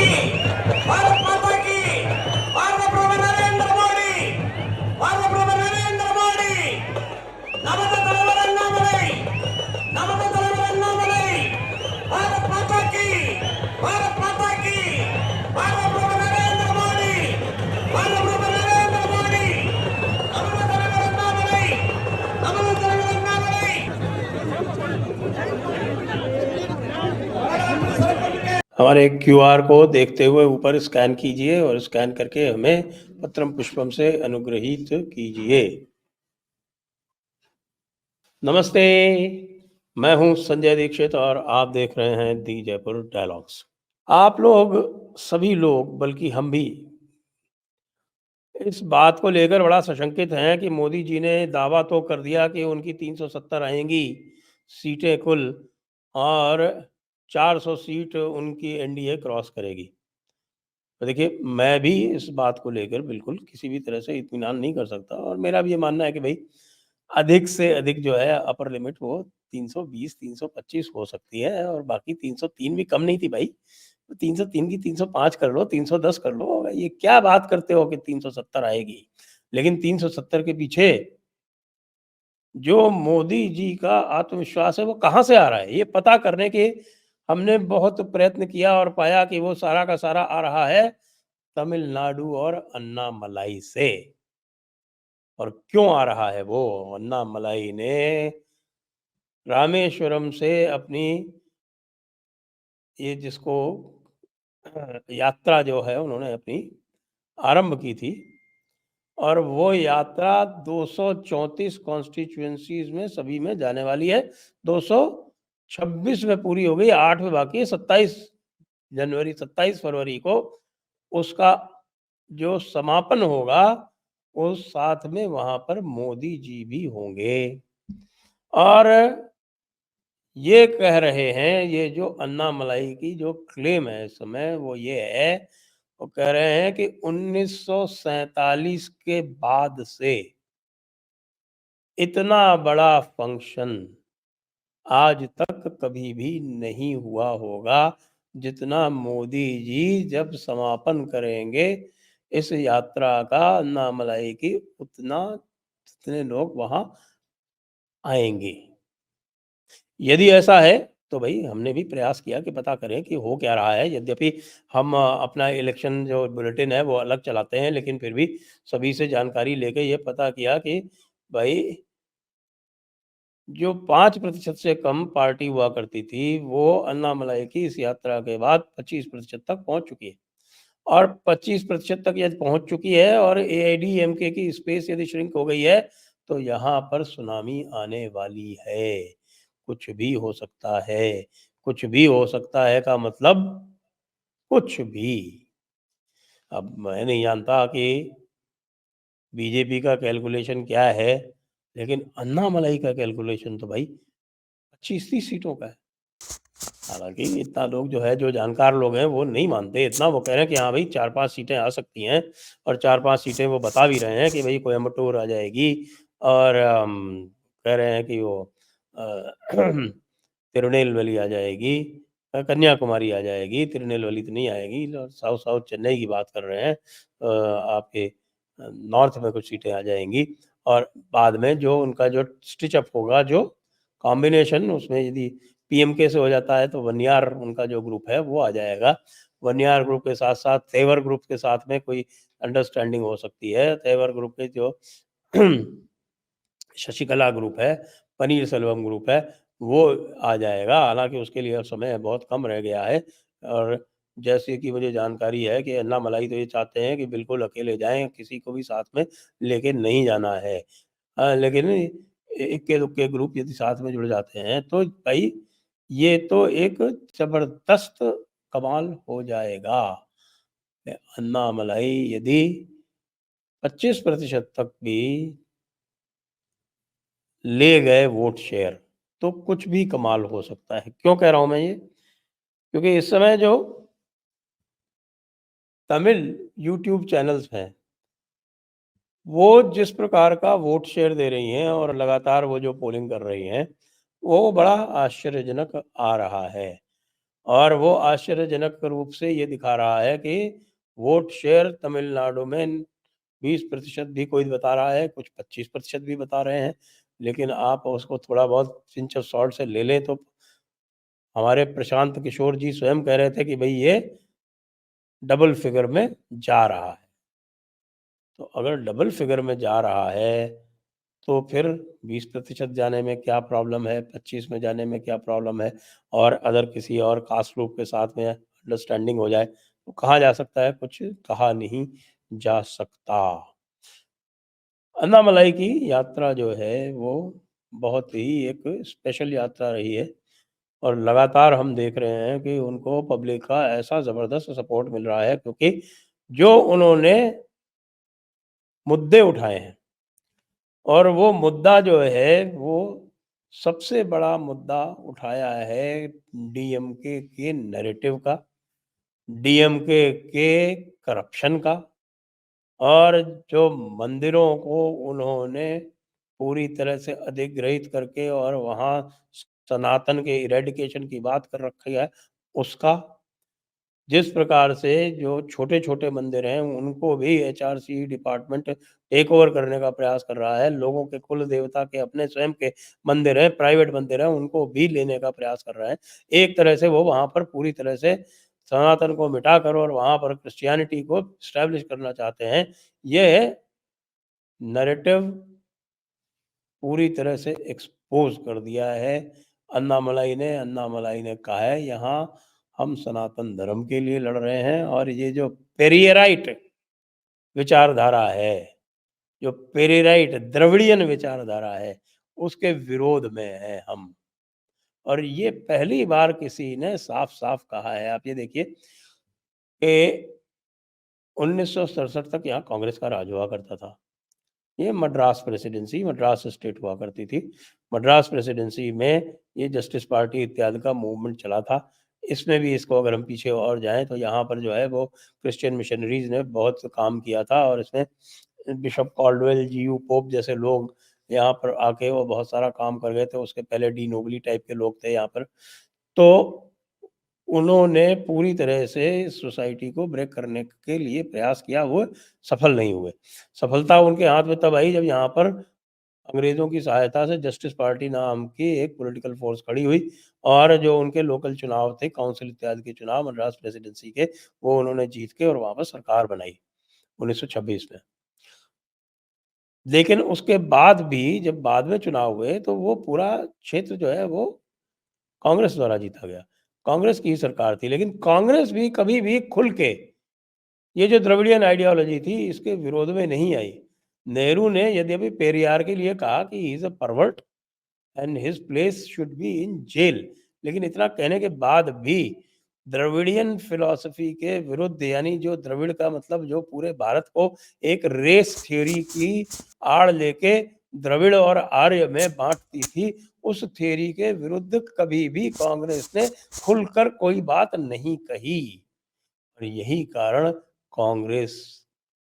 की, भारत माता की, भारत प्रभु नरेंद्र मोदी, भारत प्रभु नरेंद्र मोदी, नमक தலைவர் அண்ணாமலை, नमक தலைவர் अण्णामலை, भारत माता की, भारत माता की, भारत प्रभु नरेंद्र मोदी, भारत प्रभु नरेंद्र मोदी, नमक தலைவர் अण्णामலை, नमक தலைவர் अण्णामலை। हमारे QR को देखते हुए ऊपर स्कैन कीजिए और स्कैन करके हमें पत्रम पुष्पम से अनुग्रहित कीजिए। नमस्ते, मैं हूं संजय दीक्षित और आप देख रहे हैं दी जयपुर डायलॉग्स। आप लोग सभी लोग, बल्कि हम भी, इस बात को लेकर बड़ा सशंकित हैं कि मोदी जी ने दावा तो कर दिया कि उनकी 370 आएंगी सीटें कुल और 400 सीट उनकी एनडीए क्रॉस करेगी। तो देखिए, मैं भी इस बात को लेकर बिल्कुल किसी भी तरह से इत्मीनान नहीं कर सकता और मेरा भी ये मानना है कि भाई अधिक से अधिक जो है अपर लिमिट वो 320 325 हो सकती है और बाकी 303 भी कम नहीं थी भाई। 303 की 305 कर लो, 310 कर लो, ये क्या बात करते हो कि 370 आएगी। लेकिन 370 के पीछे जो मोदी जी का आत्मविश्वास है वो कहाँ से आ रहा है, ये पता करने के हमने बहुत प्रयत्न किया और पाया कि वो सारा का सारा आ रहा है तमिलनाडु और अन्नामलाई से। और क्यों आ रहा है वो? अन्नामलाई ने रामेश्वरम से अपनी ये जिसको यात्रा जो है उन्होंने अपनी आरंभ की थी और वो यात्रा 234 कॉन्स्टिट्यूएंसीज में सभी में जाने वाली है। 226 में पूरी हो गई, 8 में बाकी है। 27 फरवरी को उसका जो समापन होगा उस साथ में वहां पर मोदी जी भी होंगे। और ये कह रहे हैं, ये जो अन्नामलाई की जो क्लेम है इस समय वो ये है, वो कह रहे हैं कि 1947 के बाद से इतना बड़ा फंक्शन आज तक कभी भी नहीं हुआ होगा जितना मोदी जी जब समापन करेंगे इस यात्रा का अन्नामलाई की, जितने लोग वहां आएंगे। यदि ऐसा है तो भाई हमने भी प्रयास किया कि पता करें कि हो क्या रहा है। यद्यपि हम अपना इलेक्शन जो बुलेटिन है वो अलग चलाते हैं, लेकिन फिर भी सभी से जानकारी लेके ये पता किया कि भाई जो 5% से कम पार्टी हुआ करती थी वो अन्नामलाई की इस यात्रा के बाद 25% तक पहुंच चुकी है और 25% तक यदि पहुंच चुकी है और एआईडीएमके की स्पेस यदि श्रिंक हो गई है तो यहाँ पर सुनामी आने वाली है। कुछ भी हो सकता है, कुछ भी हो सकता है का मतलब कुछ भी। अब मैं नहीं जानता कि बीजेपी का कैलकुलेशन क्या है, लेकिन अन्नामलाई का कैलकुलेशन तो भाई 25-30 सीटों का है। हालांकि इतना लोग जो है, जो जानकार लोग हैं वो नहीं मानते इतना। वो कह रहे हैं कि हाँ भाई 4-5 सीटें आ सकती हैं और 4-5 सीटें वो बता भी रहे हैं कि भाई कोयम्बटूर आ जाएगी और कह रहे हैं कि वो तिरुनेलवेली आ जाएगी, कन्याकुमारी आ जाएगी, तिरुनेलवेली तो नहीं आएगी। साउथ साउथ चेन्नई की बात कर रहे हैं, आपके नॉर्थ में कुछ सीटें आ जाएंगी और बाद में जो उनका जो स्टिच अप होगा, जो कॉम्बिनेशन उसमें यदि पीएमके से हो जाता है तो वनियार उनका जो ग्रुप है वो आ जाएगा। वनियार ग्रुप के साथ साथ तेवर ग्रुप के साथ में कोई अंडरस्टैंडिंग हो सकती है। तेवर ग्रुप के जो शशिकला ग्रुप है, पनीर सेल्वम ग्रुप है, वो आ जाएगा। हालांकि उसके लिए अब समय बहुत कम रह गया है और जैसे कि मुझे जानकारी है कि अन्नामलाई तो ये चाहते हैं कि बिल्कुल अकेले जाएं, किसी को भी साथ में लेके नहीं जाना है। लेकिन इक्के दुक्के ग्रुप यदि साथ में जुड़ जाते हैं तो भाई ये तो एक जबरदस्त कमाल हो जाएगा। अन्नामलाई यदि 25% तक भी ले गए वोट शेयर तो कुछ भी कमाल हो सकता है। क्यों कह रहा हूं मैं ये? क्योंकि इस समय जो तमिल यूट्यूब चैनल्स हैं वो जिस प्रकार का वोट शेयर दे रही हैं और लगातार वो जो पोलिंग कर रही हैं वो बड़ा आश्चर्यजनक आ रहा है। और वो आश्चर्यजनक रूप से ये दिखा रहा है कि वोट शेयर तमिलनाडु में 20% भी कोई बता रहा है, कुछ 25% भी बता रहे हैं। लेकिन आप उसको थोड़ा बहुत पिंच ऑफ सॉल्ट से ले लें तो हमारे प्रशांत किशोर जी स्वयं कह रहे थे कि भई ये डबल फिगर में जा रहा है। तो अगर डबल फिगर में जा रहा है, तो फिर 20% जाने में क्या प्रॉब्लम है, 25 में जाने में क्या प्रॉब्लम है? और अगर किसी और कास्ट ग्रुप के साथ में अंडरस्टैंडिंग हो जाए, तो कहा जा सकता है, कुछ कहा नहीं जा सकता। अन्नामलाई की यात्रा जो है, वो बहुत ही एक स्पेशल यात्रा रही है और लगातार हम देख रहे हैं कि उनको पब्लिक का ऐसा ज़बरदस्त सपोर्ट मिल रहा है क्योंकि जो उन्होंने मुद्दे उठाए हैं और वो मुद्दा जो है, वो सबसे बड़ा मुद्दा उठाया है डीएमके के नैरेटिव का, डीएमके के करप्शन का और जो मंदिरों को उन्होंने पूरी तरह से अधिग्रहित करके और वहाँ सनातन के इरेडिकेशन की बात कर रखी है, उसका। जिस प्रकार से जो छोटे-छोटे मंदिर हैं, उनको भी एचआरसी डिपार्टमेंट टेक ओवर करने का प्रयास कर रहा है। लोगों के कुल देवता के अपने स्वयं के मंदिर हैं, प्राइवेट मंदिर हैं, उनको भी लेने का प्रयास कर रहा है। एक तरह से वो वहाँ पर पूरी तरह से सनातन को मिटाकर और वहाँ पर क्रिश्चियनिटी को एस्टैब्लिश करना चाहते हैं। ये नैरेटिव पूरी तरह से एक्सपोज़ कर दिया है अन्नामलाई ने कहा है, यहाँ हम सनातन धर्म के लिए लड़ रहे हैं और ये जो पेरियराइट विचारधारा है, जो पेरियराइट द्रविड़ियन विचारधारा है, उसके विरोध में हैं हम। और ये पहली बार किसी ने साफ-साफ कहा है। आप ये देखिए कि 1967 तक यहाँ कांग्रेस का राज हुआ करता था। ये मद्रास प्रेसिडेंसी, मद्रास स्टेट हुआ करती थी। मद्रास प्रेसिडेंसी में ये जस्टिस पार्टी इत्यादि का मूवमेंट चला था। इसमें भी इसको अगर हम पीछे और जाएँ तो यहाँ पर जो है वो क्रिश्चियन मिशनरीज़ ने बहुत काम किया था और इसमें बिशप कॉल्डवेल, जी.यू. पोप जैसे लोग यहाँ पर आके वो बहुत सारा काम कर गए थे। उसके पहले डी नोबली टाइप के लोग थे यहाँ पर। तो उन्होंने पूरी तरह से सोसाइटी को ब्रेक करने के लिए प्रयास किया, वो सफल नहीं हुए। सफलता उनके हाथ में तब आई जब यहाँ पर अंग्रेज़ों की सहायता से जस्टिस पार्टी नाम की एक पॉलिटिकल फ़ोर्स खड़ी हुई और जो उनके लोकल चुनाव थे, काउंसिल इत्यादि के चुनाव मद्रास प्रेसिडेंसी के, वो उन्होंने जीत के और वहाँ पर सरकार बनाई 1926 में। लेकिन उसके बाद भी जब बाद में चुनाव हुए, तो वो पूरा क्षेत्र जो है वो कांग्रेस द्वारा जीता गया। कांग्रेस की ही सरकार थी, लेकिन कांग्रेस भी कभी भी खुल के ये जो द्रविडियन आइडियोलॉजी थी, इसके विरोध में नहीं आई। नेहरू ने यद्यपि पेरियार के लिए कहा कि he is a pervert and his place should be in jail, लेकिन इतना कहने के बाद भी द्रविडियन फिलॉसफी के विरुद्ध, यानी जो द्रविड़ का मतलब जो पूरे भारत को एक रेस थ्योरी की आड़ लेके द्रविड़ और आर्य में बांटती थी, उस थ्योरी के विरुद्ध कभी भी कांग्रेस ने खुलकर कोई बात नहीं कही और यही कारण कांग्रेस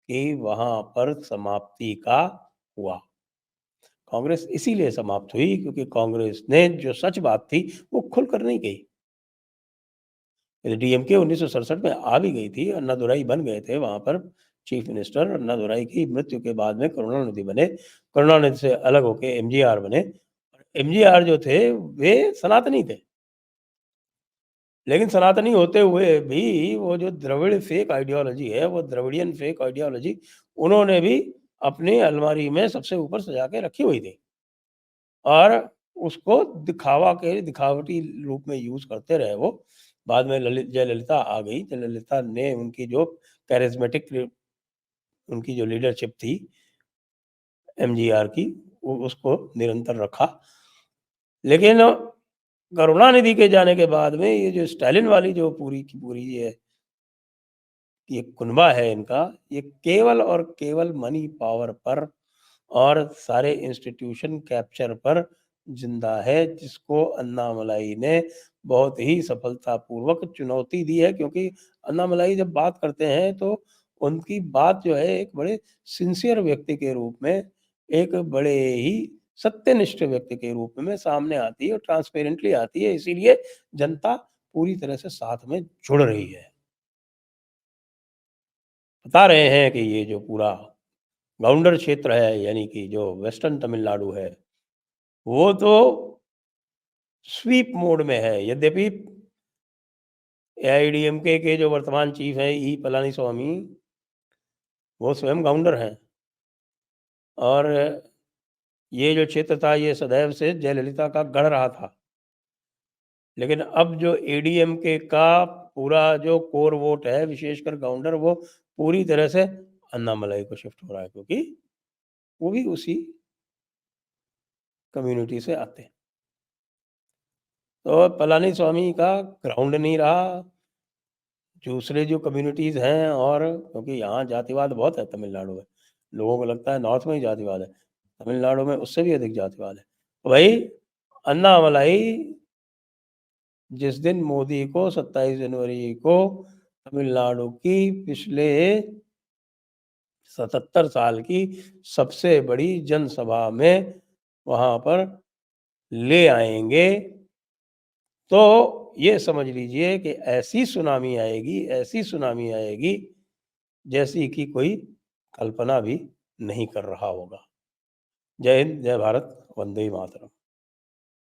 की वहां पर समाप्ति का हुआ। कांग्रेस इसीलिए समाप्त हुई क्योंकि कांग्रेस ने जो सच बात थी वो खुलकर नहीं कही। डीएमके 1967 में आ भी गई थी, अन्नादुराई बन गए थे वहाँ पर चीफ मिनिस्टर। अन्नादुराई की मृत्यु के बाद में करुणानिधि बने, करुणानिधि से अलग होके एमजीआर बने। एमजीआर जो थे वे सनातनी थे, लेकिन सनातनी होते हुए भी वो जो द्रविड़ फेक आइडियोलॉजी है, वो द्रविडियन फेक आइडियोलॉजी उन्होंने भी अपनी अलमारी में सबसे ऊपर सजा के रखी हुई थी और उसको दिखावा के दिखावटी रूप में यूज़ करते रहे वो। बाद में जयललिता आ गई। जयललिता ने उनकी जो कैरिज़मेटिक उनकी जो लीडरशिप थी एमजीआर की, वो उसको निरंतर रखा। लेकिन करुणानिधि के जाने के बाद में ये जो स्टालिन वाली जो पूरी की पूरी ये कुनबा है इनका, ये केवल और केवल मनी पावर पर और सारे इंस्टीट्यूशन कैप्चर पर जिंदा है, जिसको अन्नामलाई ने बहुत ही सफलतापूर्वक चुनौती दी है। क्योंकि अन्नामलाई जब बात करते हैं तो उनकी बात जो है एक बड़े सिंसियर व्यक्ति के रूप में, एक बड़े ही सत्यनिष्ठ व्यक्ति के रूप में सामने आती है और ट्रांसपेरेंटली आती है। इसीलिए जनता पूरी तरह से साथ में जुड़ रही है। बता रहे हैं कि ये जो पूरा गाउंडर क्षेत्र है, यानी कि जो वेस्टर्न तमिलनाडु है, वो तो स्वीप मोड में है। यद्यपि एआईएडीएमके के जो वर्तमान चीफ हैं ई पलानीस्वामी, वो स्वयं गाउंडर हैं और ये जो क्षेत्र था ये सदैव से जयललिता का गढ़ रहा था। लेकिन अब जो एडीएमके का पूरा जो कोर वोट है, विशेषकर गाउंडर, वो पूरी तरह से अन्नामलाई को शिफ्ट हो रहा है, क्योंकि वो भी उसी कम्युनिटी से आते हैं। तो पलानीस्वामी का ग्राउंड नहीं रहा। दूसरे जो कम्युनिटीज़ हैं, और क्योंकि यहाँ जातिवाद बहुत है तमिलनाडु में, लोगों को लगता है नॉर्थ में ही जातिवाद है, तमिलनाडु में उससे भी अधिक जातिवाद है। तो भाई अन्नामलाई जिस दिन मोदी को 27 जनवरी को तमिलनाडु की पिछले 77 साल की सबसे बड़ी जनसभा में वहाँ पर ले आएंगे, तो ये समझ लीजिए कि ऐसी सुनामी आएगी जैसी कि कोई कल्पना भी नहीं कर रहा होगा। जय हिंद, जय भारत, वंदे मातरम।